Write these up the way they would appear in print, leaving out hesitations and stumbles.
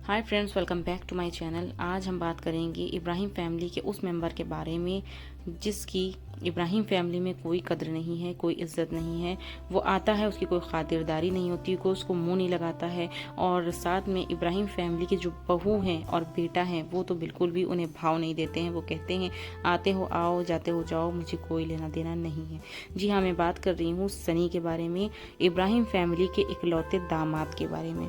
Hi friends, welcome back to my channel. आज हम बात करेंगे इब्राहिम फैमिली के उस मेंबर के बारे में जिसकी इब्राहिम फैमिली में कोई कद्र नहीं है, कोई इज्जत नहीं है। वो आता है, उसकी कोई खातिरदारी नहीं होती, कोई उसको मुंह नहीं लगाता है। और साथ में इब्राहिम फैमिली के जो बहू हैं और बेटा हैं वो तो बिल्कुल भी उन्हें भाव नहीं देते हैं। वो कहते हैं आते हो आओ, जाते हो जाओ, मुझे कोई लेना देना नहीं है। जी हाँ, मैं बात कर रही हूँ सनी के बारे में, इब्राहिम फैमिली के इकलौते दामाद के बारे में।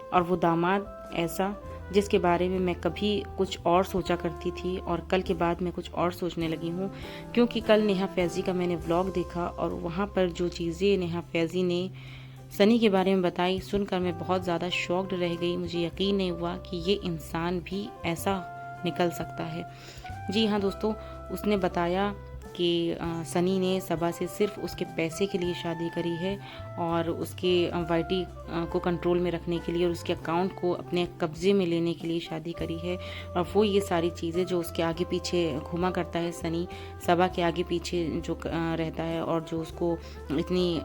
और वो दामाद ऐसा जिसके बारे में मैं कभी कुछ और सोचा करती थी और कल के बाद मैं कुछ और सोचने लगी हूँ, क्योंकि कल नेहा फैज़ी का मैंने व्लॉग देखा और वहाँ पर जो चीज़ें नेहा फैज़ी ने सनी के बारे में बताई सुनकर मैं बहुत ज़्यादा शॉक्ड रह गई। मुझे यकीन नहीं हुआ कि ये इंसान भी ऐसा निकल सकता है। जी हाँ दोस्तों, उसने बताया कि सनी ने सबा से सिर्फ उसके पैसे के लिए शादी करी है और उसके वाईटी को कंट्रोल में रखने के लिए और उसके अकाउंट को अपने कब्जे में लेने के लिए शादी करी है। और वो ये सारी चीज़ें जो उसके आगे पीछे घूमा करता है, सनी सबा के आगे पीछे जो रहता है और जो उसको इतनी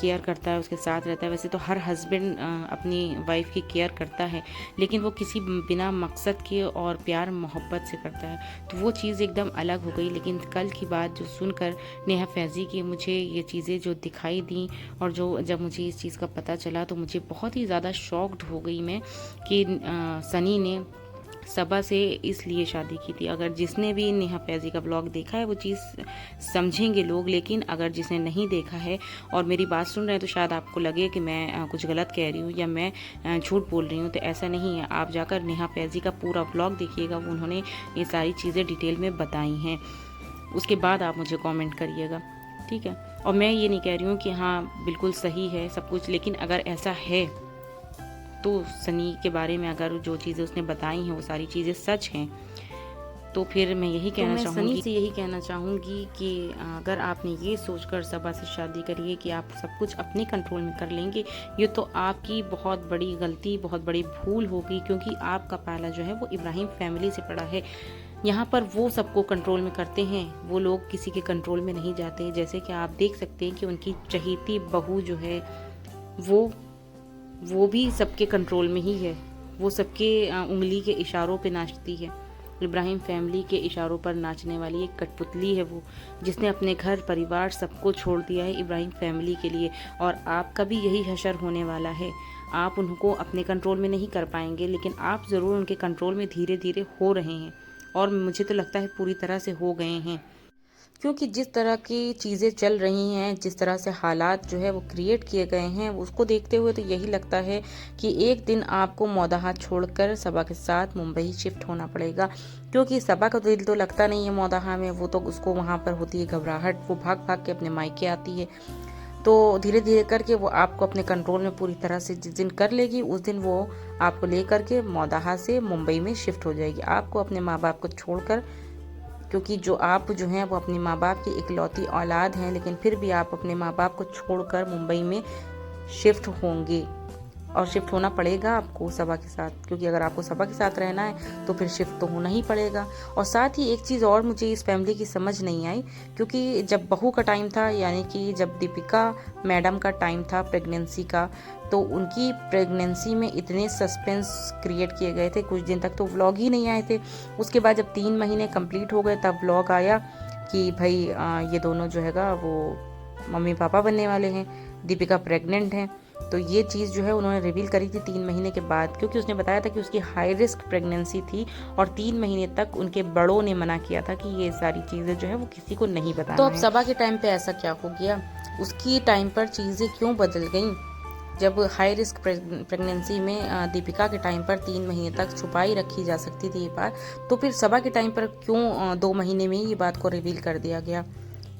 केयर करता है, उसके साथ रहता है। वैसे तो हर हस्बैंड अपनी वाइफ की केयर करता है, लेकिन वो किसी बिना मकसद के और प्यार मोहब्बत से करता है, तो वो चीज़ एकदम अलग हो गई। लेकिन कल की बात जो सुनकर नेहा फैज़ी की मुझे ये चीज़ें जो दिखाई दी और जो जब मुझे इस चीज़ का पता चला तो मुझे बहुत ही ज़्यादा शॉक्ड हो गई मैं कि सनी ने सबा से इसलिए शादी की थी। अगर जिसने भी नेहा फैज़ी का ब्लॉग देखा है वो चीज़ समझेंगे लोग, लेकिन अगर जिसने नहीं देखा है और मेरी बात सुन रहे हैं तो शायद आपको लगे कि मैं कुछ गलत कह रही हूँ या मैं झूठ बोल रही हूँ, तो ऐसा नहीं है। आप जाकर नेहा फैज़ी का पूरा ब्लॉग देखिएगा, उन्होंने ये सारी चीज़ें डिटेल में बताई हैं। उसके बाद आप मुझे कमेंट करिएगा, ठीक है। और मैं ये नहीं कह रही हूँ कि हाँ बिल्कुल सही है सब कुछ, लेकिन अगर ऐसा है तो सनी के बारे में अगर जो चीज़ें उसने बताई हैं वो सारी चीज़ें सच हैं, तो फिर मैं यही कहना चाहूँगी, सनी से यही कहना चाहूँगी कि अगर आपने ये सोचकर सबा से शादी करी है कि आप सब कुछ अपने कंट्रोल में कर लेंगे, ये तो आपकी बहुत बड़ी गलती, बहुत बड़ी भूल होगी, क्योंकि आपका पाला जो है वो इब्राहिम फैमिली से पड़ा है। यहाँ पर वो सबको कंट्रोल में करते हैं, वो लोग किसी के कंट्रोल में नहीं जाते। जैसे कि आप देख सकते हैं कि उनकी चहेती बहू जो है वो भी सबके कंट्रोल में ही है। वो सबके उंगली के इशारों पे नाचती है। इब्राहिम फैमिली के इशारों पर नाचने वाली एक कठपुतली है वो, जिसने अपने घर परिवार सबको छोड़ दिया है इब्राहिम फैमिली के लिए। और आपका भी यही हशर होने वाला है। आप उनको अपने कंट्रोल में नहीं कर पाएंगे, लेकिन आप ज़रूर उनके कंट्रोल में धीरे धीरे हो रहे हैं, और मुझे तो लगता है पूरी तरह से हो गए हैं। क्योंकि जिस तरह की चीज़ें चल रही हैं, जिस तरह से हालात जो है वो क्रिएट किए गए हैं, उसको देखते हुए तो यही लगता है कि एक दिन आपको मौदाहा छोड़कर सबा के साथ मुंबई शिफ्ट होना पड़ेगा। क्योंकि सबा का दिल तो लगता नहीं है मौदाहा में, वो तो उसको वहाँ पर होती है घबराहट, वो भाग भाग के अपने मायके आती है। तो धीरे धीरे करके वो आपको अपने कंट्रोल में पूरी तरह से जिस दिन कर लेगी, उस दिन वो आपको ले करके मौदाहा से मुंबई में शिफ्ट हो जाएगी, आपको अपने माँ बाप को छोड़कर। क्योंकि आप जो हैं वो अपने माँ बाप की इकलौती औलाद हैं, लेकिन फिर भी आप अपने माँ बाप को छोड़कर मुंबई में शिफ्ट होंगे, और शिफ्ट होना पड़ेगा आपको सबा के साथ, क्योंकि अगर आपको सबा के साथ रहना है तो फिर शिफ्ट तो होना ही पड़ेगा। और साथ ही एक चीज़ और मुझे इस फैमिली की समझ नहीं आई, क्योंकि जब बहू का टाइम था, यानी कि जब दीपिका मैडम का टाइम था प्रेगनेंसी का, तो उनकी प्रेगनेंसी में इतने सस्पेंस क्रिएट किए गए थे, कुछ दिन तक तो व्लॉग ही नहीं आए थे। उसके बाद जब 3 महीने कंप्लीट हो गए तब व्लॉग आया कि भाई ये दोनों जो हैगा वो मम्मी पापा बनने वाले हैं, दीपिका प्रेग्नेंट हैं। तो ये चीज़ जो है उन्होंने रिवील करी थी 3 महीने के बाद, क्योंकि उसने बताया था कि उसकी हाई रिस्क प्रेगनेंसी थी और 3 महीने तक उनके बड़ों ने मना किया था कि ये सारी चीज़ें जो है वो किसी को नहीं बताना। तो अब सबा के टाइम पे ऐसा क्या हो गया, उसकी टाइम पर चीज़ें क्यों बदल गई? जब हाई रिस्क प्रेगनेंसी में दीपिका के टाइम पर 3 महीने तक छुपाई रखी जा सकती थी ये बात, तो फिर सबा के टाइम पर क्यों 2 महीने में ये बात को रिवील कर दिया गया?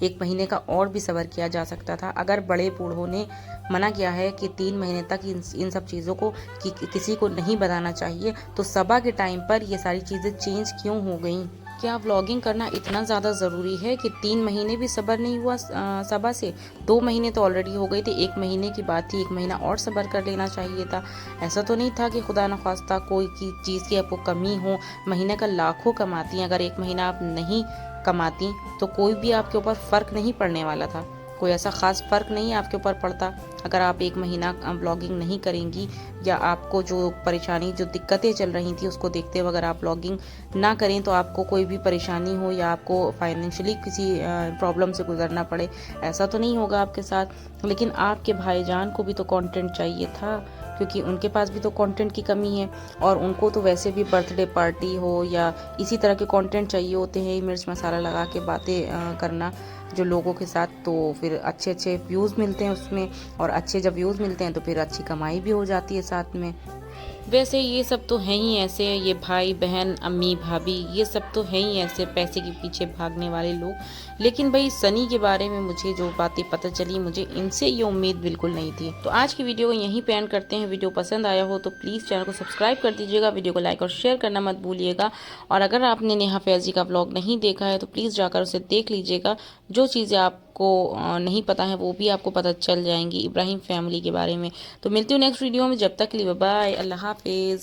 1 महीने का और भी सब्र किया जा सकता था। अगर बड़े बूढ़ों ने मना किया है कि 3 महीने तक इन सब चीज़ों को किसी को नहीं बताना चाहिए, तो सबा के टाइम पर ये सारी चीज़ें चेंज क्यों हो गई? क्या व्लॉगिंग करना इतना ज़्यादा ज़रूरी है कि 3 महीने भी सब्र नहीं हुआ सबा से? 2 महीने तो ऑलरेडी हो गए थे, 1 महीने की बात थी, 1 महीना और सब्र कर लेना चाहिए था। ऐसा तो नहीं था कि खुदा न खास्ता कोई चीज़ की आपको कमी हो। महीने का लाखों कमाती हैं, अगर 1 महीना आप नहीं कमाती तो कोई भी आपके ऊपर फ़र्क नहीं पड़ने वाला था। कोई ऐसा ख़ास फ़र्क नहीं आपके ऊपर पड़ता। अगर आप 1 महीना ब्लॉगिंग नहीं करेंगी या आपको जो परेशानी, जो दिक्कतें चल रही थी उसको देखते हुए अगर आप ब्लॉगिंग ना करें तो आपको कोई भी परेशानी हो या आपको फाइनेंशियली किसी प्रॉब्लम से गुजरना पड़े, ऐसा तो नहीं होगा आपके साथ। लेकिन आपके भाईजान को भी तो कंटेंट चाहिए था, क्योंकि उनके पास भी तो कंटेंट की कमी है और उनको तो वैसे भी बर्थडे पार्टी हो या इसी तरह के कंटेंट चाहिए होते हैं, मिर्च मसाला लगा के बातें करना जो लोगों के साथ। तो फिर अच्छे अच्छे व्यूज़ मिलते हैं उसमें, और अच्छे जब व्यूज़ मिलते हैं तो फिर अच्छी कमाई भी हो जाती है साथ में। वैसे ये सब तो हैं ही ऐसे, ये भाई बहन अम्मी भाभी ये सब तो हैं ही ऐसे पैसे के पीछे भागने वाले लोग। लेकिन भाई सनी के बारे में मुझे जो बातें पता चली, मुझे इनसे ये उम्मीद बिल्कुल नहीं थी। तो आज की वीडियो को यहीं पे एंड करते हैं। वीडियो पसंद आया हो तो प्लीज़ चैनल को सब्सक्राइब कर दीजिएगा, वीडियो को लाइक और शेयर करना मत भूलिएगा। और अगर आपने नेहा फैज़ी का व्लॉग नहीं देखा है तो प्लीज़ जाकर उसे देख लीजिएगा। जो चीज़ें आपको नहीं पता है वो भी आपको पता चल जाएंगी इब्राहिम फैमिली के बारे में। तो मिलती हूँ नेक्स्ट वीडियो में, जब तक के लिए बाय, अल्लाह हाफिज़।